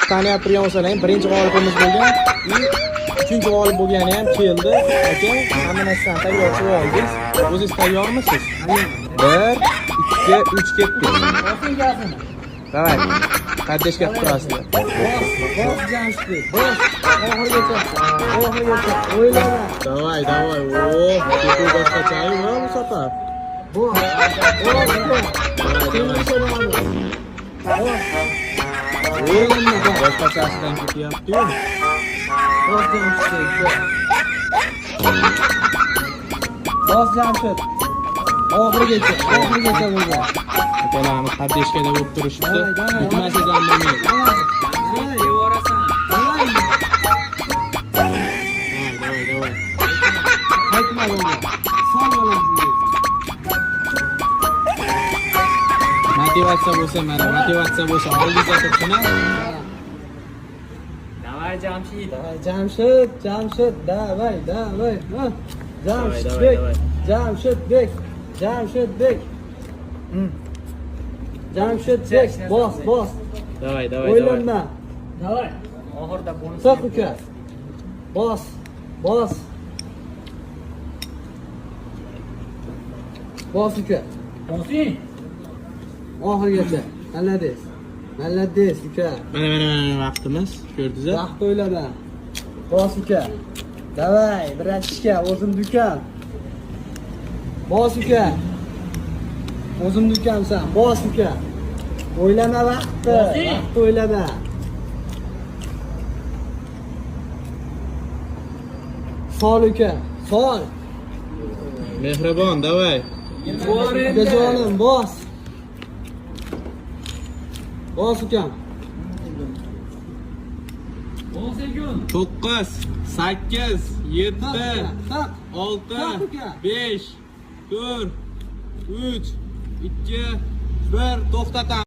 taniyap turgan birinchi g'olibimiz bo'lgan. Uchinchi g'olib bo'lgani ham keldi. Aka, hamma narsani tayyor qilib oldingiz. O'zingiz tayyormisiz? 1, 2, 3 ketdik. Davay. Qaddeshga turasizlar. Boz Jamshid. Boz. Oxirigacha. O'ylama. Davay. Tepu boshqacha va bu safar. Boz. O'ylama. Boshqachasidan ketyapti-yu. Boz Jamshid. Boz Jamshid. Oxirigacha bo'lgan. Akalarimiz qaddeshkada bo'lib turishibdi. Yutmasiz ham bilmaydi. Davay. Qaytma bo'lgan. Son bo'ladi. Motivatsiya bo'lsa, mana motivatsiya bo'lsa, oldingizda tursin-a. Davay Jamshid. Jamshid, davay. Jamshidbek. Boz. Davay. O'ylanma. Davay. Oxirida bonus. Soq uka. Boz. Boz uka. Bosing. Oxirigacha. Malades uka. Mana vaqtimiz, ko'rdingiz-a? Vaqt o'ylama. Boz uka. Davay, biratishga o'zim dukan. Boz uka. O'zim dukansan. Boz uka. O'ylama vaqtni. Vaqt o'ylama. Sol uka. Sol. Mehribon, davay. Jonim, boz. Boz ukam. 9, 8, 7, 6, 5, 4, 3, 2, 1 to'xtatamiz.